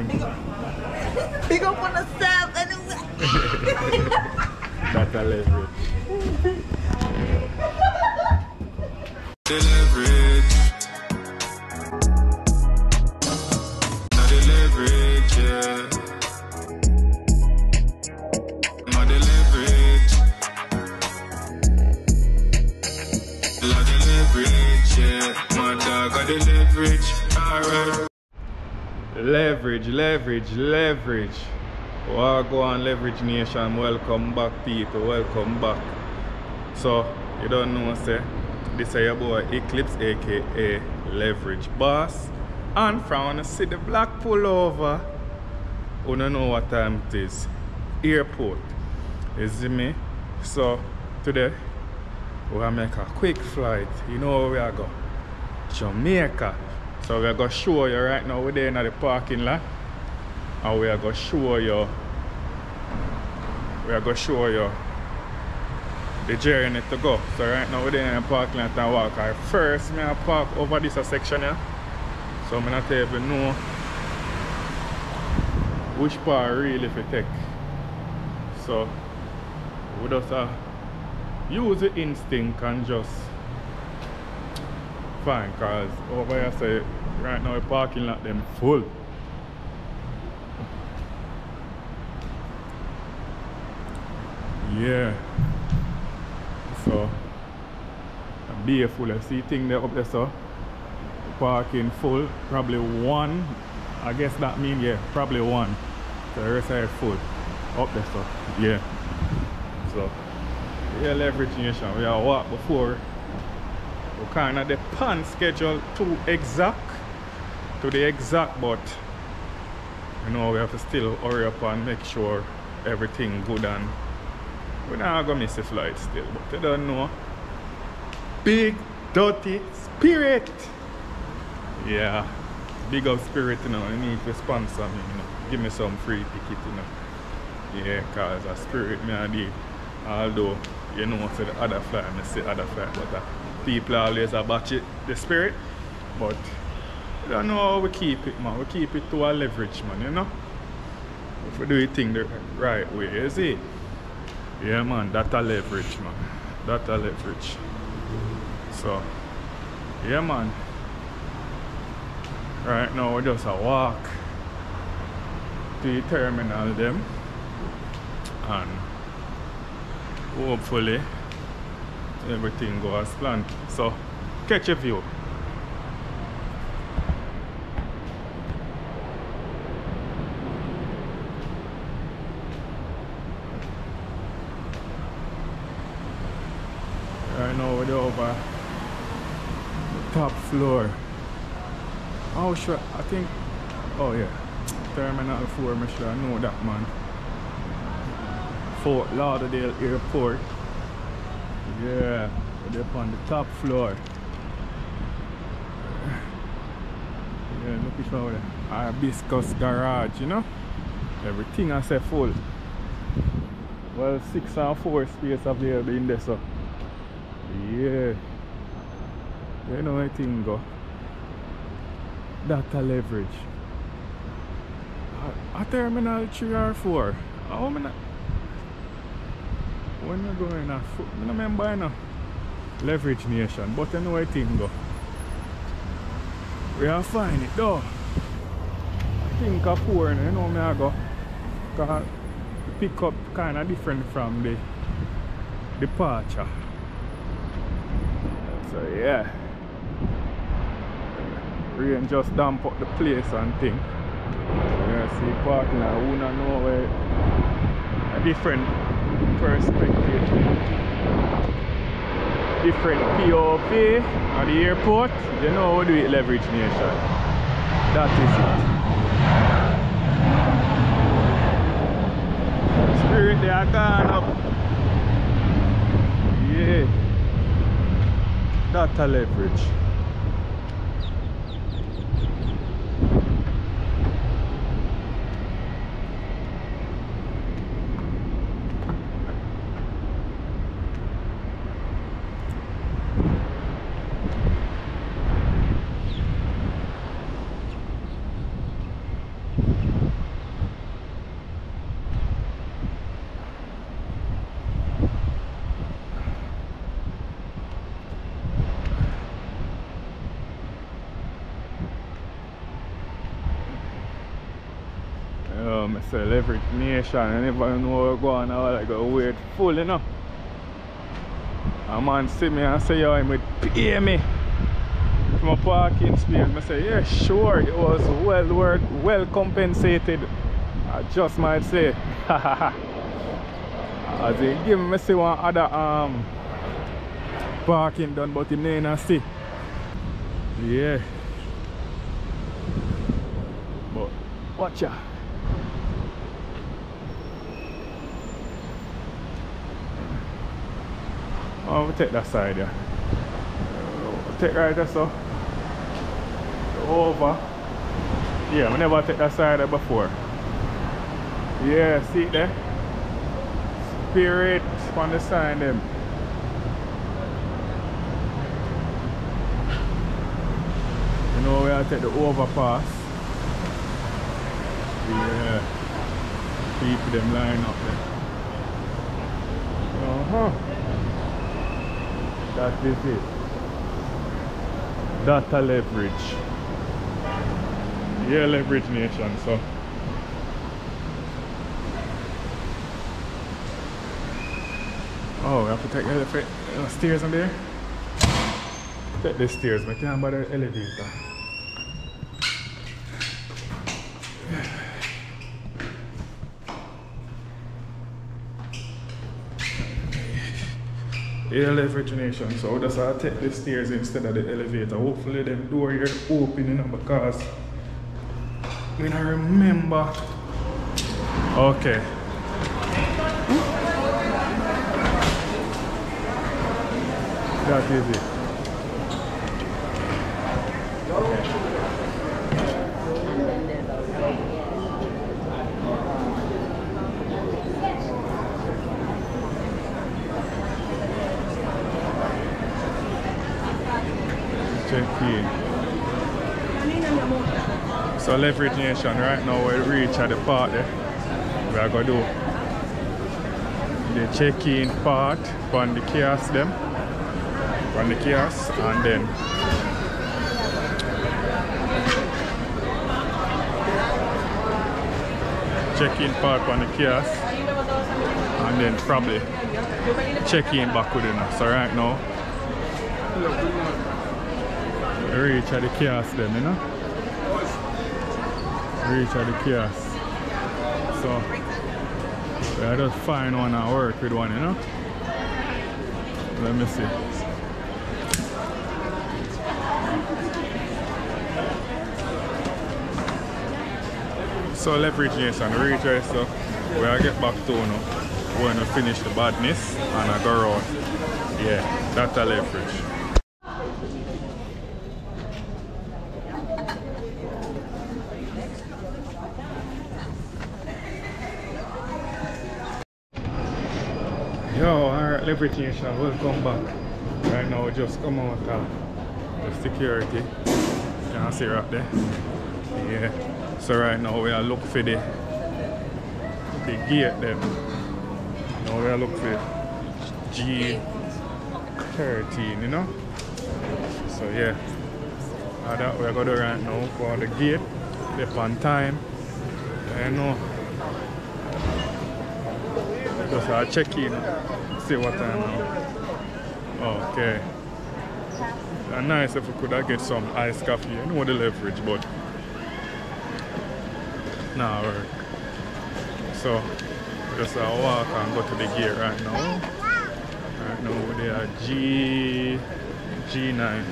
think? Big up on yourself anyway. That's a leverage. The leverage. Not the leverage, yeah. Not the leverage. Not the leverage, yeah. My dog got the leverage. Alright. Leverage, leverage, leverage. Well, go on, Leverage Nation. Welcome back, people. Welcome back. So, you don't know, say, this is your boy Eclips, aka Leverage Boss. And from when I see the black pullover, you don't know what time it is. Airport. You see me? So, today, we're gonna make a quick flight. You know where we are going? Jamaica. So we are going to show you right now, we're there in the parking lot. And we are going to show you the journey to go. So right now we're there in the parking lot and walk. First, I'm going to park over this section here. So I'm not even know which part really to take. So we just use the instinct and just fine, cause over here say right now the parking lot them full. Yeah. So be full. I see thing there up there, so parking full. Probably one. I guess that means yeah, probably one. So the rest are full. Up there, so yeah. So yeah, Leverage Nation. We are walk before. We kind of depend schedule to the exact, but you know we have to still hurry up and make sure everything good, and we're not gonna miss a flight still. But you don't know, big dirty spirit. Yeah, big up spirit, you know. You need to sponsor me, you know. Give me some free ticket, you know. Yeah, cause a spirit me I did. Although you know so the other flight, I say other flight, but people always batch it, the spirit, but I don't know how we keep it, man. We keep it to our leverage, man, you know. If we do it thing the right way, you see? Yeah, man, that's a leverage, man. That's a leverage. So, yeah, man. Right now, we just a walk to the terminal, them, and hopefully everything goes as planned. So, catch a view. Right now we're over the top floor. Oh, sure, I think, oh yeah, Terminal 4, I'm sure I know that, man. Fort Lauderdale Airport. Yeah, we're up on the top floor. Yeah, look at how the hibiscus garage, you know. Everything I say full. Well, 6 and 4 space available in there, so yeah. You know I think go. That's a leverage. A terminal 3 or 4. How many? When you go in a foot, I don't remember no Leverage Nation, but you know I think go. We are find it though. I think a 4, you know me I go. Cause the pickup kinda different from the departure. So yeah. Rain just damp up the place and thing. You see parking lot, who don't know where a different perspective, different POV at the airport. You know how we do it, Leverage Nation. That is it. Spirit they are gone up. Yeah. That's a leverage. Yo, I say leverage nation, I never know what's going on, like a weird fool, you know. A man see me and say, yo, he would pay me for my parking space. I say, yeah, sure, it was well compensated. I just might say. As he give me see one other parking done, but him ain't see. Yeah. But watch ya. Oh, we'll take that side, yeah. We'll take right there, so. Over. Yeah, I never take that side there before. Yeah, see it there? Spirit on the sign them. You know we have to take the overpass. Yeah. People them line up there. That is it. Data leverage. Yeah, leverage nation, so. Oh, we have to take the stairs on there. Take the stairs, but I can't bother the elevator. Yeah, leverage nation, so that's why I take the stairs instead of the elevator. Hopefully them door here open, you know, because when I remember. Okay. That is it. Check in. So leverage nation right now we reach at the part there. We are going to do the check-in part on the kiosk them. On the kiosk and then check-in part on the kiosk and then probably check-in back with them. So right now we reach at the kiosk then, you know. Reach at the kiosk. So we are just find one and work with one, you know. Let me see. So leverage nation, reach right, so we are get back to now. We're going to finish the badness and I go around. Yeah, that's a leverage. Yo, alright, leverage nation, welcome back. Right now we just come out of the security. You can see right there. Yeah. So right now we are looking for the gate them. Now we are looking for G13, you know. So yeah. That we are going to do right now for the gate. They're on time. You know. Just check in. See what time now. Okay. And nice if we could have get some iced coffee. You know the leverage, but nah, work. So just walk and go to the gate right now. Right now they are G9.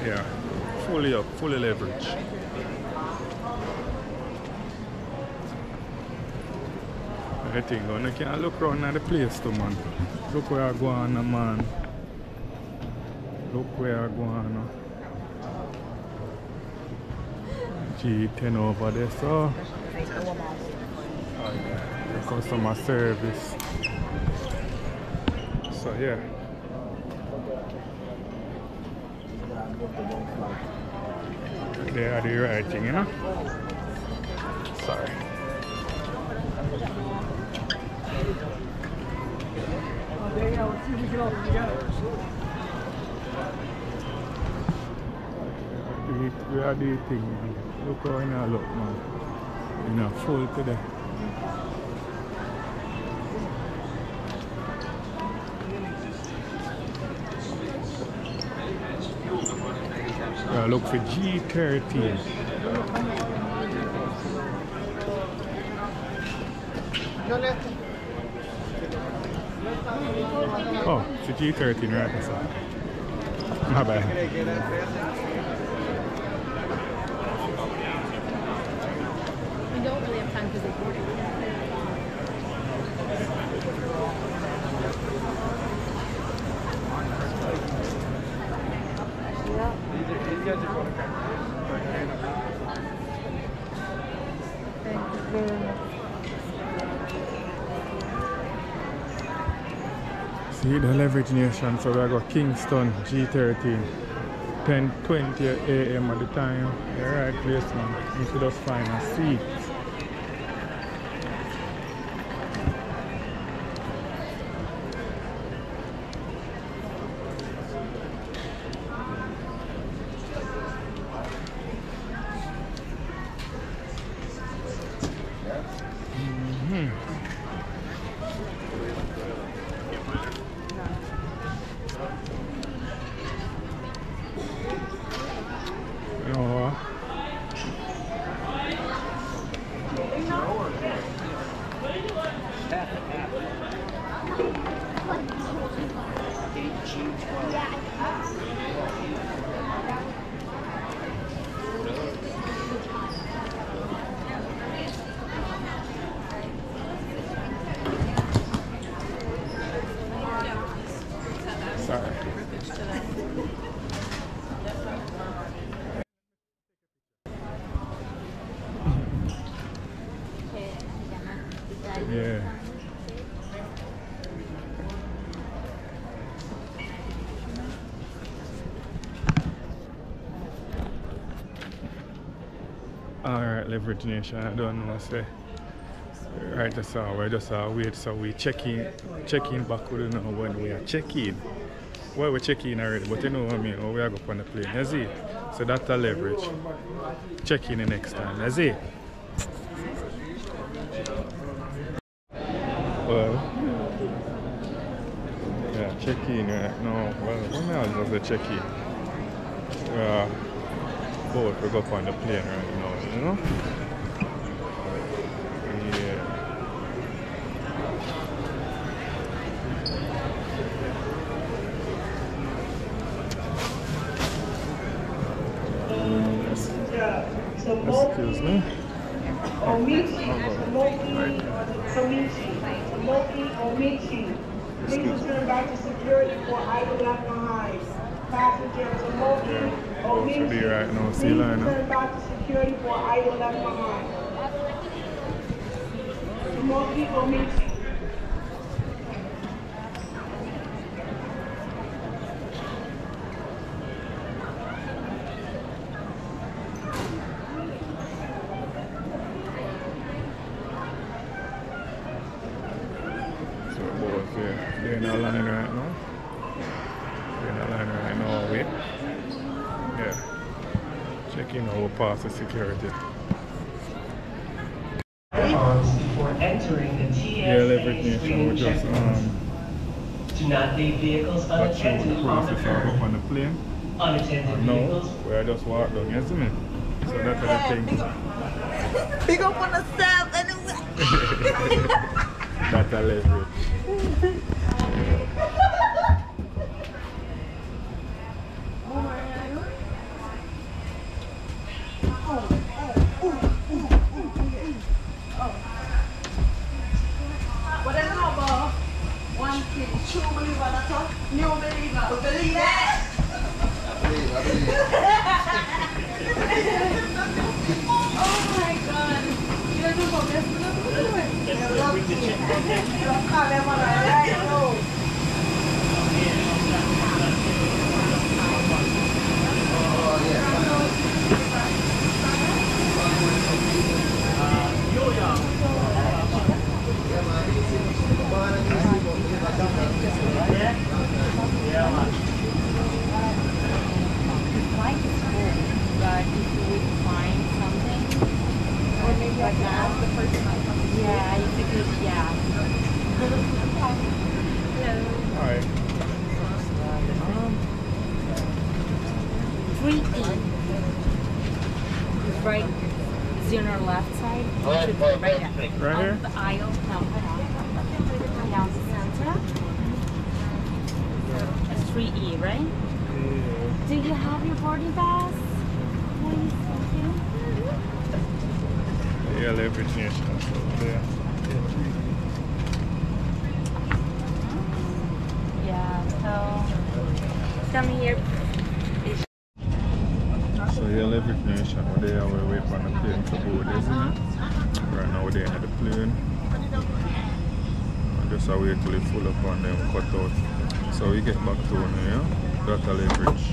Yeah, fully up, fully leverage. I think I can look around at the place too, man. Look where I go on, man. Look where I go on. G10 over there, so the customer service. So yeah. They are the right thing, you know? Sorry. We are the thing, man. Look how I look, man. You know, full today. Look for G13. Oh, it's a G13 right there. My bad. We don't really have time for recording. See the leverage nation, so we got Kingston G13. 10:20 a.m. at the time. The right place, man. You should just find a seat. Yeah. Alright, leverage nation, I don't know, say. Right, that's all. We just wait, so we check in back, we don't know when we are checking. Well, we check in already, but you know what I mean, oh, we are going on the plane, you see? So that's a leverage. Check in the next time, you see? Well, yeah, check in right now. Well, we may as well check in. Both we go up on the plane right now, you know? Yeah. Excuse me. Please return back to security for item left behind. Passengers, Omichi, right now, please return back to security for item left behind. Omichi. They're in a line right now. Wait. Yeah. Checking our pass the security. Before entering the TSA Leverage nation, we just do not leave vehicles got through the unattended on the process and go curb. up on the plane. Unattended No, vehicles. we just walk down, you see me? So that's the thing. Big up on the south anyway. That's a leverage. What is it about? One kid, true believer, that's a new believer. Believe that? I believe. Oh my God. You don't know about this? You don't know about it? You love me. Don't call them on the right road. Oh, yeah. But if you would find something, or maybe Like now, the first time I come. Yeah, you think it's, yeah. Hi. 3E. Right, is on our left side. Should be right there. Right here? Up the aisle. No, down the center. It's 3E, right? Yeah. Do you have your boarding pass? Please, thank you. Yeah, leverage nation. So there. Yeah, so come here. So yeah, leverage nation. We're there. We wait for the plane to board, isn't it? Right now we're there at the plane. Just a wait till it full up and then cut out. So we get back to here. That's a leverage.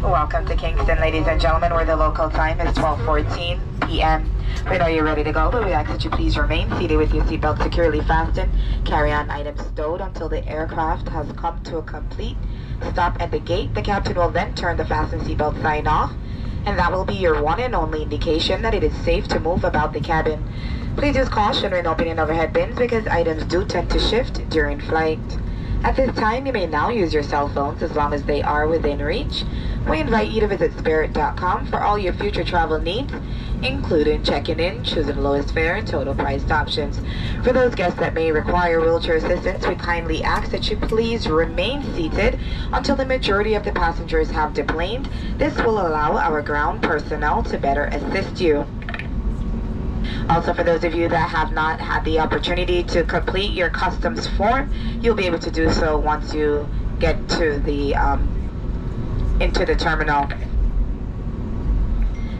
Welcome to Kingston, ladies and gentlemen, where the local time is 12:14 p.m. We know you're ready to go, but we ask that you please remain seated with your seatbelt securely fastened. Carry on items stowed until the aircraft has come to a complete stop at the gate. The captain will then turn the fasten seatbelt sign off, and that will be your one and only indication that it is safe to move about the cabin. Please use caution when opening overhead bins because items do tend to shift during flight. At this time, you may now use your cell phones as long as they are within reach. We invite you to visit spirit.com for all your future travel needs, including checking in, choosing the lowest fare, and total priced options. For those guests that may require wheelchair assistance, we kindly ask that you please remain seated until the majority of the passengers have deplaned. This will allow our ground personnel to better assist you. Also, for those of you that have not had the opportunity to complete your customs form, you'll be able to do so once you get to the into the terminal.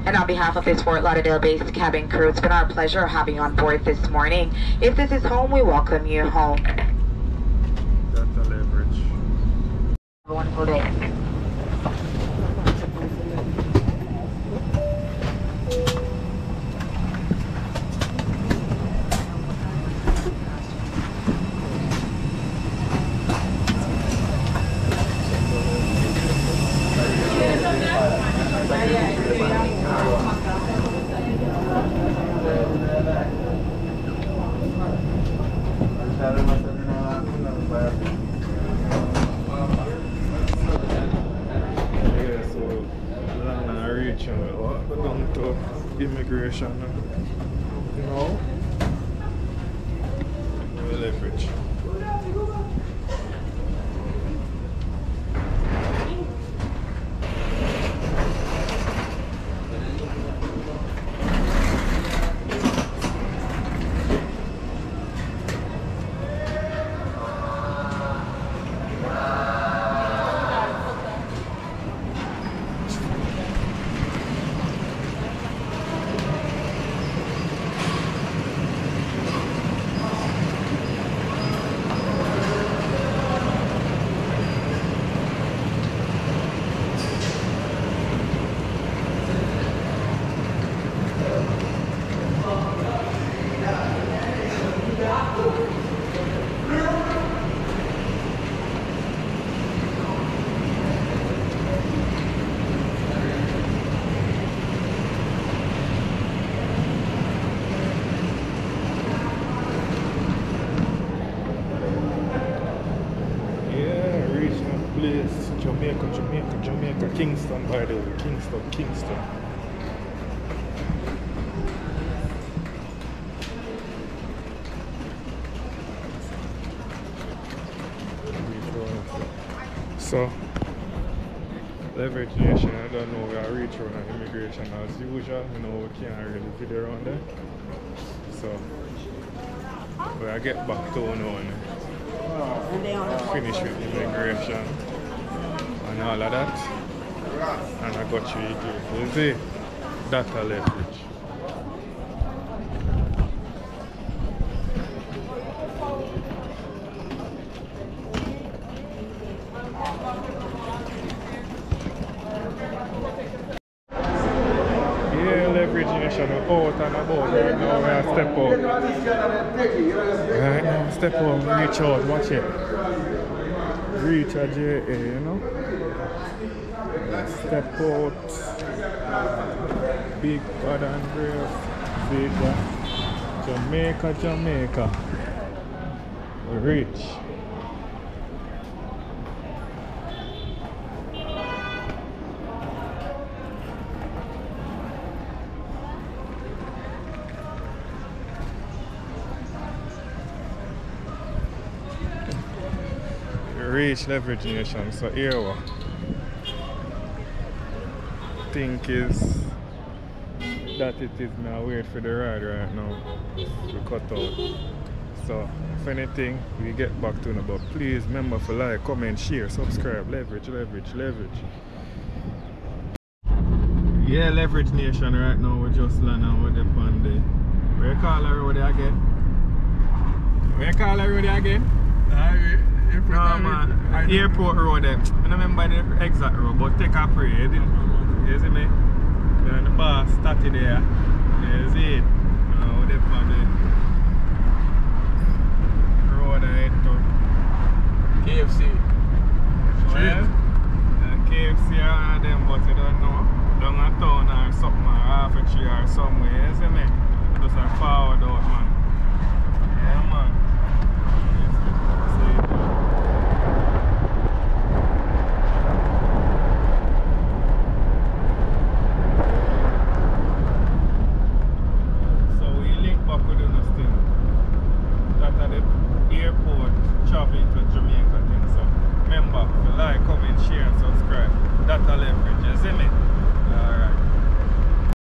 And on behalf of this Fort Lauderdale-based cabin crew, it's been our pleasure having you on board this morning. If this is home, we welcome you home. That's a leverage. Have a wonderful day. Immigration, you know, leverage. Jamaica, Kingston, by the way, Kingston. So, leverage nation, I don't know, we are reach around immigration as usual, you know, we can't really video around there. So, we get back to one finish with immigration and all of that, and I got you Eclips. You see, data leverage. Yeah, leverage nation out and about right now. We are step out. Right now, step out, reach out, watch it. Reach a JA, you know. Step out. Big God and brave. Big God. Jamaica. Reach. Reach leverage nation, so here what think is that it is now wait for the ride right now to cut out. So if anything we get back to it, but please remember to like, comment, share, subscribe. Leverage. Yeah, leverage nation right now we just land and we're on the where you call the road again? Where you call the road again? No man, airport road there. I don't remember the exact road, but take a pray, you see me? Then the bus started there. You see it? We're on the